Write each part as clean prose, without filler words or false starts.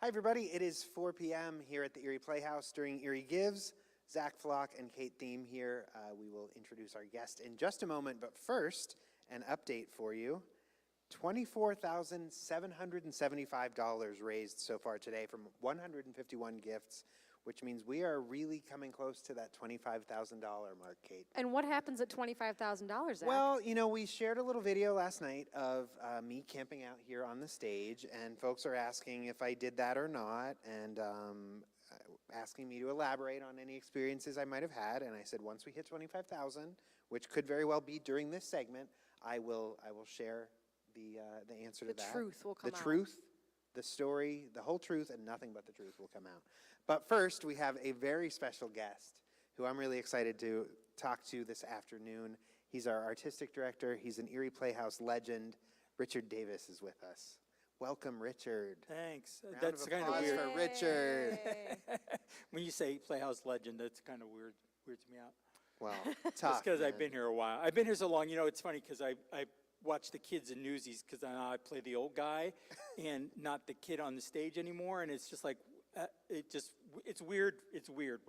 Hi, everybody. It is 4 p.m. here at the Erie Playhouse during Erie Gives. Zach Flock and Kate Thiem here. We will introduce our guest in just a moment, but first, an update for you. $24,775 raised so far today from 151 gifts, which means we are really coming close to that $25,000 mark, Kate. And what happens at $25,000, Zach? Well, you know, we shared a little video last night of me camping out here on the stage, and folks are asking if I did that or not, and asking me to elaborate on any experiences I might have had. And I said, once we hit 25,000, which could very well be during this segment, I will share the answer to that. The truth will come out. The truth, the story, the whole truth, and nothing but the truth will come out. But first, we have a very special guest who I'm really excited to talk to this afternoon. He's our artistic director. He's an Erie Playhouse legend. Richard Davis is with us. Welcome, Richard. Thanks. Round That's of kind of applause weird. for Richard. When you say Playhouse legend, that's kind of weird to me out. Well, Just tough. because I've man. been here a while. I've been here so long. You know, it's funny because I watch the kids in Newsies because I play the old guy and not the kid on the stage anymore. And it's just like, it's weird. It's weird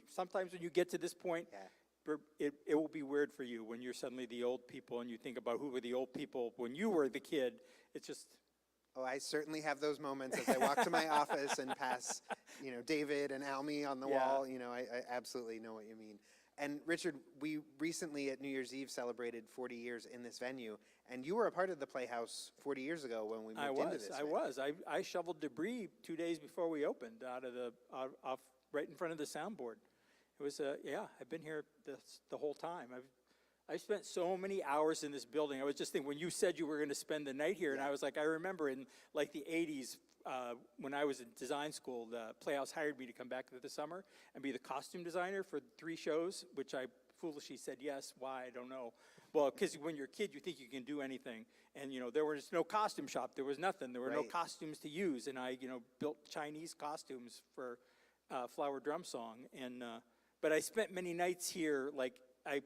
sometimes when you get to this point. Yeah. It will be weird for you when you're suddenly the old people and you think about who were the old people when you were the kid. It's just. Oh, I certainly have those moments as I walk to my office and pass, you know, David and Almy on the wall. You know, I absolutely know what you mean. And Richard, we recently at New Year's Eve celebrated 40 years in this venue, and you were a part of the Playhouse 40 years ago when we moved into this. I was. I shoveled debris 2 days before we opened off right in front of the soundboard. It was I've been here the whole time. I've spent so many hours in this building. I was just thinking, when you said you were going to spend the night here, and I was like, I remember in like the 80s, when I was in design school, the Playhouse hired me to come back for the summer and be the costume designer for 3 shows, which I foolishly said yes. Why? I don't know. Well, because when you're a kid, you think you can do anything. And, you know, there was no costume shop. There was nothing. There were no costumes to use. And I, built Chinese costumes for Flower Drum Song. And but I spent many nights here, like I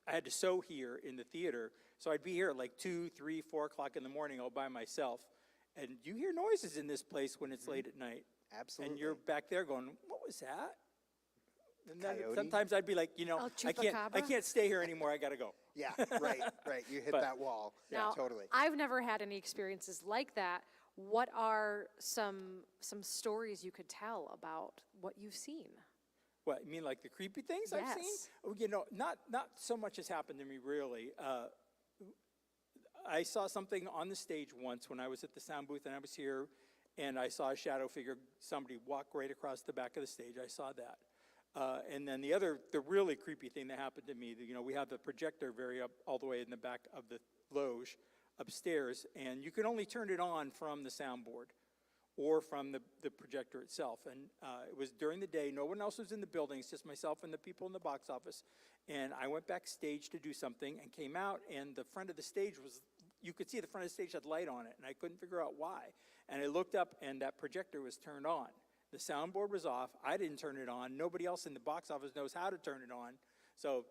had to sew here in the theater, so I'd be here at like 2, 3, 4 o'clock in the morning all by myself. And you hear noises in this place when it's late at night. Absolutely. And you're back there going, what was that? And then Coyote? sometimes I'd be like, El I can't stay here anymore. I got to go. Yeah, right. You hit that wall. Now, Yeah, totally. I've never had any experiences like that. What are some stories you could tell about what you've seen? What, you mean like the creepy things I've Yes. seen? Oh, not so much has happened to me, really. I saw something on the stage once when I was at the sound booth and I was here, and I saw a shadow figure, somebody walk right across the back of the stage. I saw that. And then the really creepy thing that happened to me, we have the projector all the way in the back of the loge upstairs, and you can only turn it on from the soundboard or from the projector itself. And it was during the day. No one else was in the building. It's just myself and the people in the box office. And I went backstage to do something and came out, and the front of the stage you could see the front of the stage had light on it, and I couldn't figure out why. And I looked up, and that projector was turned on. The soundboard was off. I didn't turn it on. Nobody else in the box office knows how to turn it on. So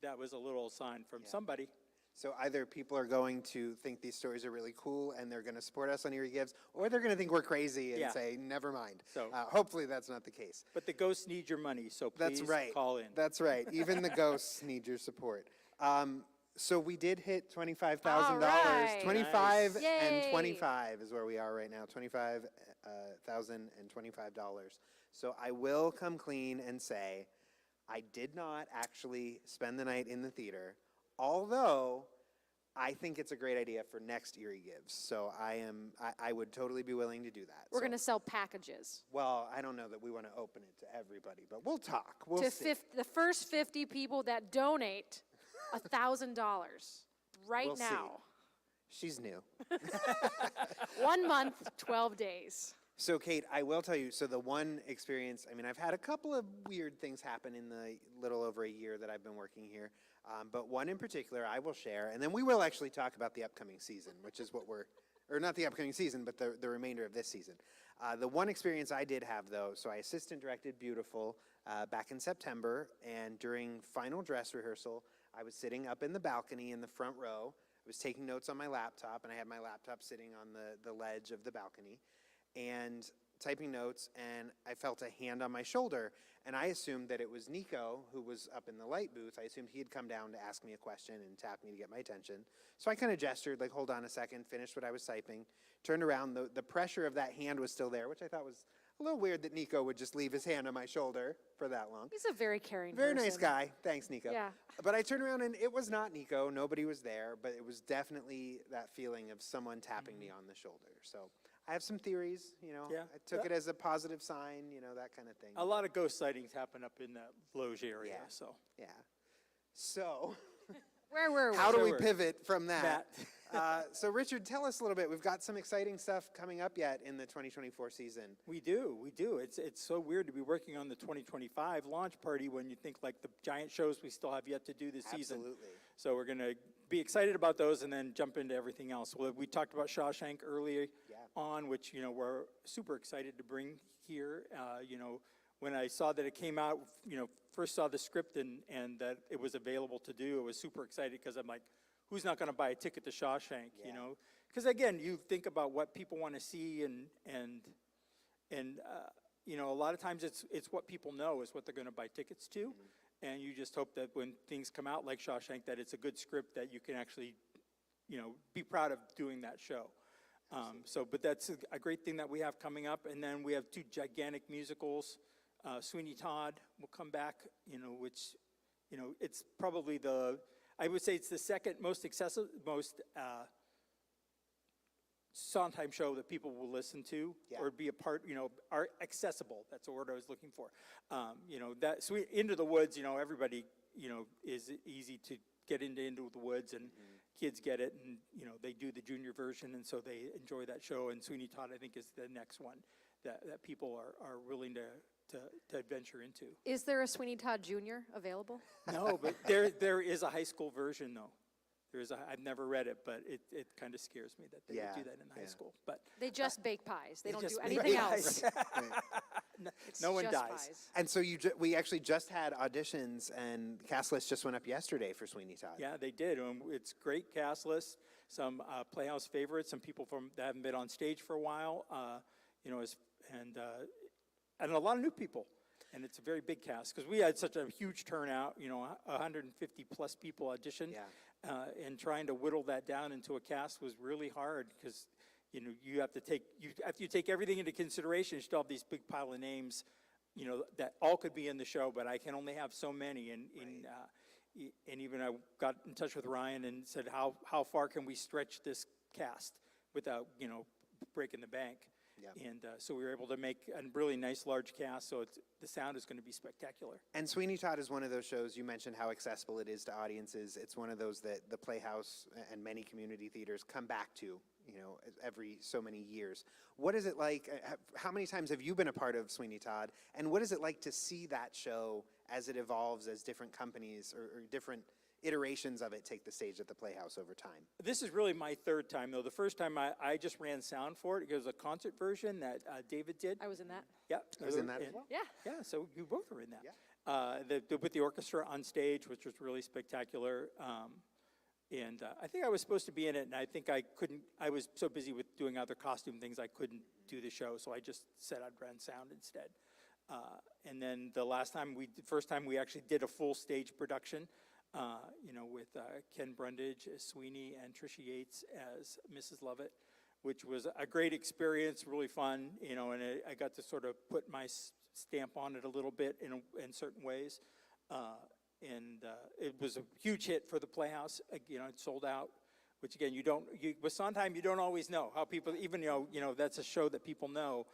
that was a little sign from somebody. So either people are going to think these stories are really cool and they're going to support us on Erie Gives, or they're going to think we're crazy and say, never mind. So hopefully that's not the case. But the ghosts need your money, so please call in. That's right. Even the ghosts need your support. So we did hit $25,000. All right. 25 Nice. and Yay. 25 is where we are right now. $25,025. So I will come clean and say I did not actually spend the night in the theater, although I think it's a great idea for next Erie Gives. So I would totally be willing to do that. We're going to sell packages. Well, I don't know that we want to open it to everybody, but we'll talk. We'll see. The first 50 people that donate $1,000 We'll now. see. She's new. 1 month, 12 days. So, Kate, I will tell you, so the one experience, I mean, I've had a couple of weird things happen in the little over a year that I've been working here, but one in particular I will share, and then we will actually talk about the upcoming season, which is what or not the upcoming season, but the remainder of this season. The one experience I did have, though, so I assistant directed Beautiful back in September, and during final dress rehearsal, I was sitting up in the balcony in the front row. I was taking notes on my laptop, and I had my laptop sitting on the ledge of the balcony. and typing notes, and I felt a hand on my shoulder, and I assumed that it was Nico, who was up in the light booth. I assumed he had come down to ask me a question and tap me to get my attention. So I kind of gestured, like, hold on a second, finished what I was typing, turned around. The pressure of that hand was still there, which I thought was a little weird that Nico would just leave his hand on my shoulder for that long. He's a very caring Very person. nice guy. Thanks, Nico. Yeah. But I turned around and it was not Nico. Nobody was there, but it was definitely that feeling of someone tapping me on the shoulder. So I have some theories, Yeah. I took it as a positive sign, that kind of thing. A lot of ghost sightings happen up in that Loge area, Yeah. so. Yeah. So Where were we? how do So we we're- pivot from that? Matt. So Richard, tell us a little bit. We've got some exciting stuff coming up yet in the 2024 season. We do. It's so weird to be working on the 2025 launch party when you think like the giant shows we still have yet to do this season. Absolutely. So we're going to be excited about those and then jump into everything else. Well, we talked about Shawshank earlier on, which, we're super excited to bring here. When I saw that it came out, first saw the script and that it was available to do, I was super excited because I'm like, who's not going to buy a ticket to Shawshank, Because again, you think about what people want to see and a lot of times it's what people know is what they're going to buy tickets to. Mm-hmm. And you just hope that when things come out like Shawshank, that it's a good script that you can actually, be proud of doing that show. But that's a great thing that we have coming up. And then we have 2 gigantic musicals. Sweeney Todd will come back, which, it's probably I would say it's the second most accessible, most Sondheim show that people will listen to or be a part, are accessible. That's the word I was looking for. That Into the Woods, everybody, is easy to get into the Woods, and kids get it, and, they do the junior version, and so they enjoy that show. And Sweeney Todd, I think, is the next one that people are willing to venture into. Is there a Sweeney Todd Jr. available? No, but there is a high school version, though. I've never read it, but it kind of scares me that they would do that in high school. But They just bake pies. They don't do just bake anything pies. else. It's No one just dies. pies. And so we actually just had auditions, and cast list just went up yesterday for Sweeney Todd. Yeah, they did. It's great cast list. Some Playhouse favorites, some people that haven't been on stage for a while, and a lot of new people. And it's a very big cast because we had such a huge turnout. 150 plus people auditioned, and trying to whittle that down into a cast was really hard because you have to take everything into consideration. You still have these big pile of names, that all could be in the show, but I can only have so many. And even I got in touch with Ryan and said, how far can we stretch this cast without breaking the bank? Yep. And so we were able to make a really nice large cast, so the sound is going to be spectacular. And Sweeney Todd is one of those shows, you mentioned how accessible it is to audiences. It's one of those that the Playhouse and many community theaters come back to, every so many years. What is it like? How many times have you been a part of Sweeney Todd? And what is it like to see that show as it evolves, as different companies or different iterations of it take the stage at the Playhouse over time? This is really my 3rd time, though. The first time I just ran sound for it. It was a concert version that David did. I was in that. Yeah. I was in that as well. Yeah. Yeah, so you both were in that. Yeah. With the orchestra on stage, which was really spectacular. And I think I was supposed to be in it, and I think I couldn't. I was so busy with doing other costume things, I couldn't do the show, so I just said I'd run sound instead. And then first time we actually did a full stage production, with Ken Brundage as Sweeney and Tricia Yates as Mrs. Lovett, which was a great experience, really fun, and I got to sort of put my stamp on it a little bit in certain ways. And it was a huge hit for the Playhouse. It sold out, which again, with Sondheim, you don't always know how people, even that's a show that people know,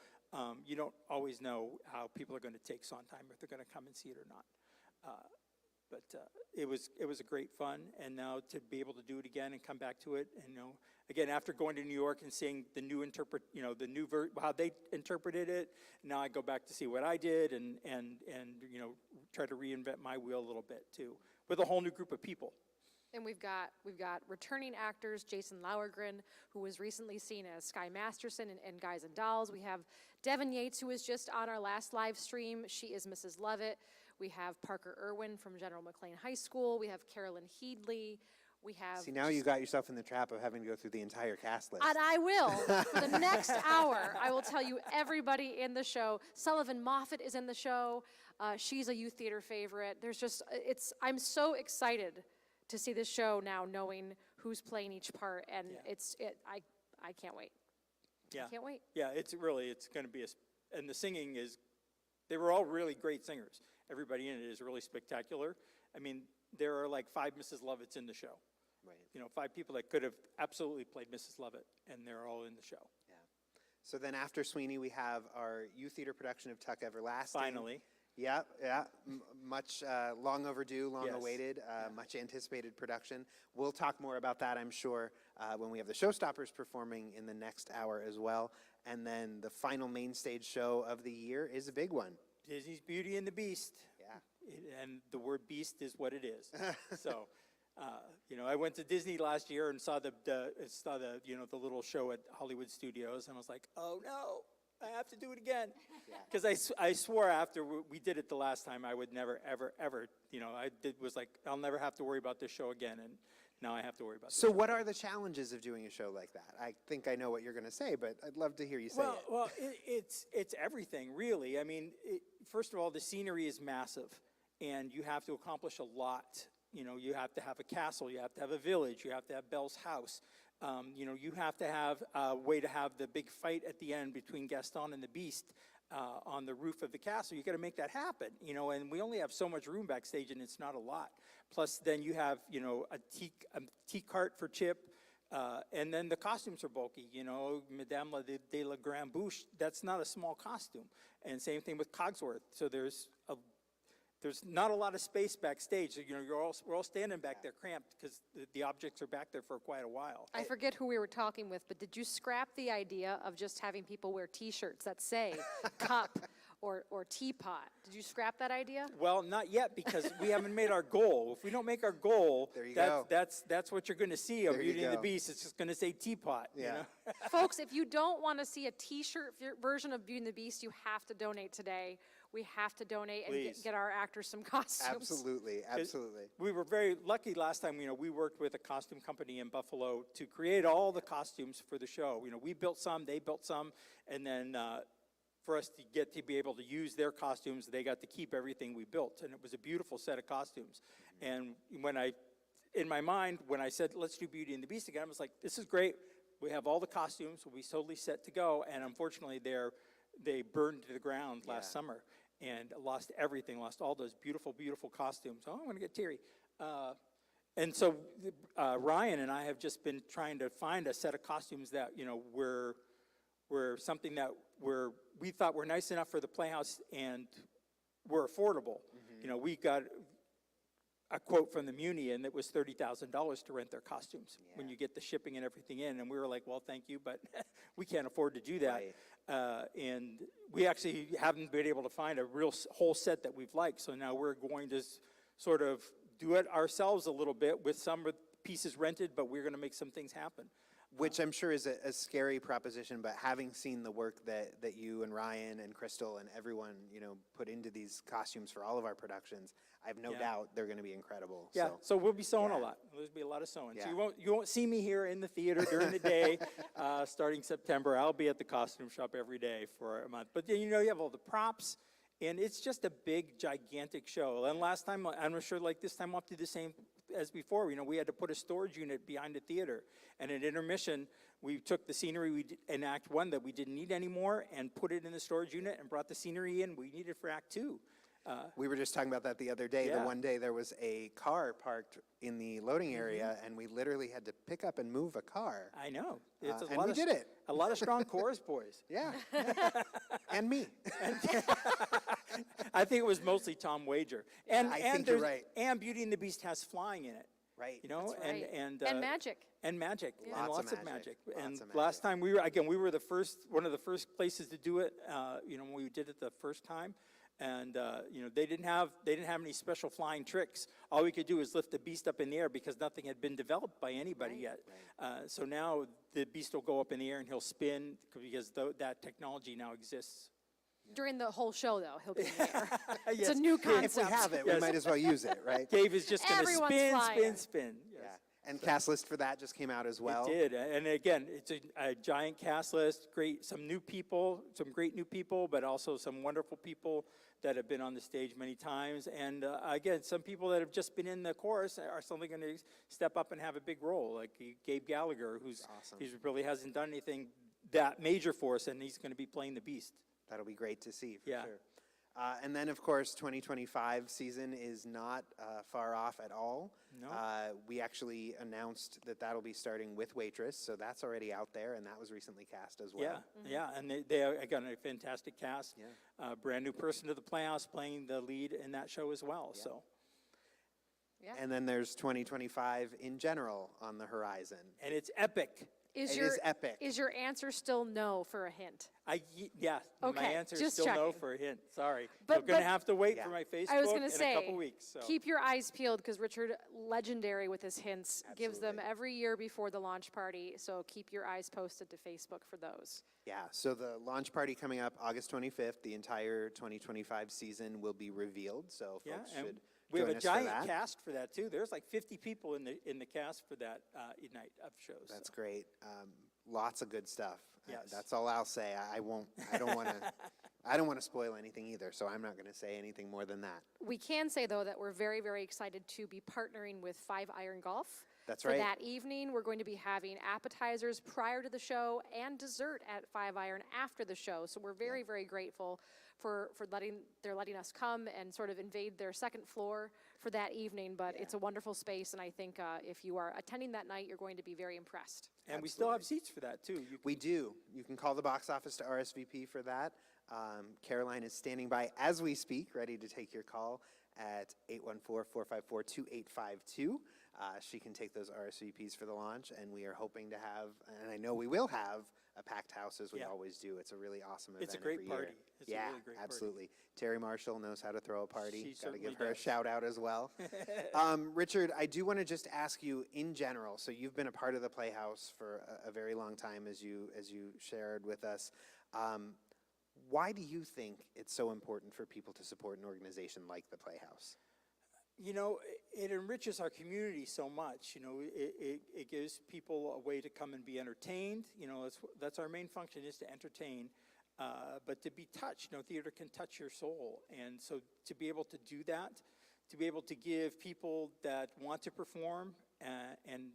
you don't always know how people are going to take Sondheim, if they're going to come and see it or not. But it was a great fun, and now to be able to do it again and come back to it, and again after going to New York and seeing the new how they interpreted it, now I go back to see what I did and try to reinvent my wheel a little bit too, with a whole new group of people. And we've got returning actors, Jason Lowergren, who was recently seen as Sky Masterson in Guys and Dolls. We have Devin Yates, who was just on our last live stream. She is Mrs. Lovett. We have Parker Irwin from General McLean High School. We have Carolyn Heedley. We have. See, now you got yourself in the trap of having to go through the entire cast list. And I will. For the next hour, I will tell you everybody in the show. Sullivan Moffat is in the show. She's a youth theater favorite. I'm so excited to see this show now, knowing who's playing each part, and I can't wait. Yeah. I can't wait. Yeah, it's going to be and the singing is, they were all really great singers. Everybody in it is really spectacular. I mean, there are like 5 Mrs. Lovetts in the show. Right. 5 people that could have absolutely played Mrs. Lovett, and they're all in the show. Yeah. So then after Sweeney, we have our youth theater production of Tuck Everlasting. Finally. Yeah. Much long overdue, long Yes. awaited, much anticipated production. We'll talk more about that, I'm sure, when we have the Showstoppers performing in the next hour as well. And then the final main stage show of the year is a big one. Disney's Beauty and the Beast. Yeah. And the word beast is what it is. So, I went to Disney last year and saw the little show at Hollywood Studios, and I was like, oh no, I have to do it again. Because I swore after we did it the last time, I would never, ever, ever, was like, I'll never have to worry about this show again, and now I have to worry about this. So what are the challenges of doing a show like that? I think I know what you're going to say, but I'd love to hear you say it. Well, it's everything, really. I mean, first of all, the scenery is massive, and you have to accomplish a lot. You have to have a castle, you have to have a village, you have to have Belle's house. You have to have a way to have the big fight at the end between Gaston and the Beast on the roof of the castle. You got to make that happen, and we only have so much room backstage, and it's not a lot. Plus, then you have, a tea cart for Chip, and then the costumes are bulky. Madame de la Grande Bouche, that's not a small costume. And same thing with Cogsworth. So there's not a lot of space backstage. So, we're all standing back there cramped because the objects are back there for quite a while. I forget who we were talking with, but did you scrap the idea of just having people wear T-shirts that say cup or teapot? Did you scrap that idea? Well, not yet, because we haven't made our goal. If we don't make our goal, There you go. that's what you're going to see of There you Beauty and the go. Beast. It's just going to say teapot. Yeah. Folks, if you don't want to see a T-shirt version of Beauty and the Beast, you have to donate today. We have to donate and Please. get our actors some costumes. Absolutely. We were very lucky last time. We worked with a costume company in Buffalo to create all the costumes for the show. We built some, they built some, and then for us to get to be able to use their costumes, they got to keep everything we built, and it was a beautiful set of costumes. And in my mind, when I said, let's do Beauty and the Beast again, I was like, this is great. We have all the costumes. We'll be totally set to go. And unfortunately, they burned to the ground last summer and lost everything, lost all those beautiful, beautiful costumes. Oh, I'm going to get teary. And so Ryan and I have just been trying to find a set of costumes that, were something that we thought were nice enough for the Playhouse and were affordable. Mm-hmm. We got a quote from the Muni, and it was $30,000 to rent their costumes when you get the shipping and everything in. And we were like, well, thank you, but we can't afford to do that. Right. And we actually haven't been able to find a real whole set that we've liked. So now we're going to sort of do it ourselves a little bit with some pieces rented, but we're going to make some things happen. Which I'm sure is a scary proposition, but having seen the work that you and Ryan and Crystal and everyone, put into these costumes for all of our productions, I have no doubt they're going to be incredible. Yeah, so we'll be sewing a Yeah. lot. There'll be a lot of sewing. Yeah. So you won't see me here in the theater during the day. Starting September, I'll be at the costume shop every day for a month. But then, you have all the props, and it's just a big, gigantic show. And last time, I'm sure like this time, we'll have to do the same as before. We had to put a storage unit behind the theater. And at intermission, we took the scenery we did in Act 1 that we didn't need anymore and put it in the storage unit and brought the scenery in we needed for Act 2. We were just talking about that the other day. Yeah. The one day there was a car parked in the loading area, and we literally had to pick up and move a car. I know. It's and we did it. A lot of strong chorus boys. Yeah. And me. I think it was mostly Tom Wager. And I think you're right. And Beauty and the Beast has flying in it. Right. That's right. and magic. And magic. Yeah. And Lots lots of of magic. magic. Lots And of last magic. time we were one of the first places to do it, when we did it the first time. And they didn't have any special flying tricks. All we could do is lift the Beast up in the air because nothing had been developed by anybody yet. So now the Beast will go up in the air and he'll spin because that technology now exists. During the whole show, though, he'll be in the air. It's Yes. a new If concept. we have it, we might as well use it, right? Dave is just going to Everyone's spin, flying. spin. Yes. Yeah. And cast list for that just came out as well. It did, and again, it's a giant cast list. Great, some new people, some great new people, but also some wonderful people that have been on the stage many times. And again, some people that have just been in the chorus are suddenly going to step up and have a big role, like Gabe Gallagher, who's Awesome. he really hasn't done anything that major for us, and he's going to be playing the Beast. That'll be great to see, for Yeah. sure. And then, of course, 2025 season is not far off at all. No. We actually announced that that'll be starting with Waitress, so that's already out there, and that was recently cast as well. Yeah, yeah, and they are, again, a fantastic cast. Yeah. Brand new person to the Playhouse playing the lead in that show as well. Yeah. So, Yeah. And then there's 2025 in general on the horizon. and it's epic. Is It your is epic. Is your answer still no for a hint? Yeah, my Okay, answer is just still no checking. for a hint. Sorry. But- You're going but- to have to wait Yeah. for my Facebook I was going in to a say, couple weeks. So. keep your eyes peeled because Richard, legendary with his hints, gives them Absolutely. every year before the launch party. So keep your eyes posted to Facebook for those. Yeah, so the launch party coming up August 25th, the entire 2025 season will be revealed, so Yeah, folks and should we have join a us for giant that. cast for that too. There's like 50 people in the cast for that night of shows. That's so. great. Lots of good stuff. Yes. That's all I'll say. I won't. I don't want to. I don't want to spoil anything either. So I'm not going to say anything more than that. We can say, though, that we're very, very excited to be partnering with 5 Iron Golf. That's For right. that evening, we're going to be having appetizers prior to the show and dessert at 5 Iron after the show. So we're very, very grateful for letting us come and sort of invade their second floor for that evening. But it's a wonderful space, and I think if you are attending that night, you're going to be very impressed. And we still have seats for that too. We do. You can call the box office to RSVP for that. Caroline is standing by as we speak, ready to take your call at 814-454-2852. She can take those RSVPs for the launch, and we are hoping to have, and I know we will have, a packed house as we Yeah. always do. It's a really awesome event It's a great every year. party. It's a yeah, really great party. absolutely. Terry Marshall knows how to throw a party. She Got to certainly give her a does. shout out as well. Richard, I do want to just ask you in general. So you've been a part of the Playhouse for a very long time, as you shared with us. Why do you think it's so important for people to support an organization like the Playhouse? You know, it enriches our community so much. You know, it gives people a way to come and be entertained. You know, that's our main function, is to entertain, but to be touched. You know, theater can touch your soul, and so to be able to do that, to be able to give people that want to perform and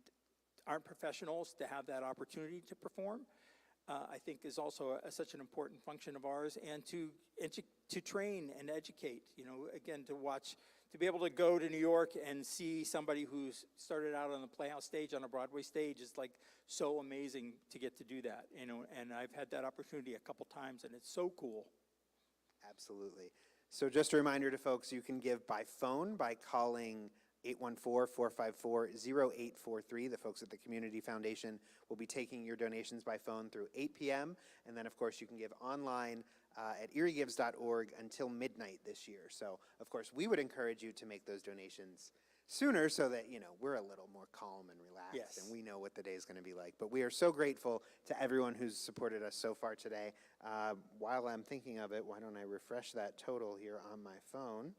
aren't professionals to have that opportunity to perform, I think is also such an important function of ours, and to train and educate. You know, again, to be able to go to New York and see somebody who's started out on the Playhouse stage, on a Broadway stage, is like so amazing to get to do that. You know, and I've had that opportunity a couple times, and it's so cool. Absolutely. So just a reminder to folks, you can give by phone by calling 814-454-0843. The folks at the Community Foundation will be taking your donations by phone through 8 p.m. And then, of course, you can give online at eriegives.org until midnight this year. So, of course, we would encourage you to make those donations sooner so that, you know, we're a little more calm and relaxed. Yes. And we know what the day is going to be like. But we are so grateful to everyone who's supported us so far today. While I'm thinking of it, why don't I refresh that total here on my phone?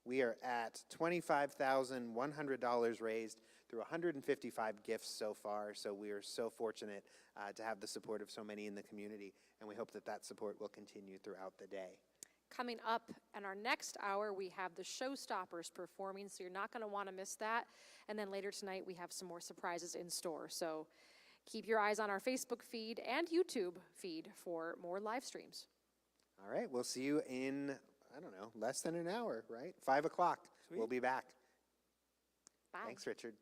We are at $25,100 raised through 155 gifts so far. So we are so fortunate to have the support of so many in the community. And we hope that that support will continue throughout the day. Coming up in our next hour, we have the Showstoppers performing, so you're not going to want to miss that. And then later tonight, we have some more surprises in store. So keep your eyes on our Facebook feed and YouTube feed for more live streams. All right, we'll see you in, I don't know, less than an hour, right? 5 o'clock. Sweet. We'll be back. Bye. Thanks, Richard.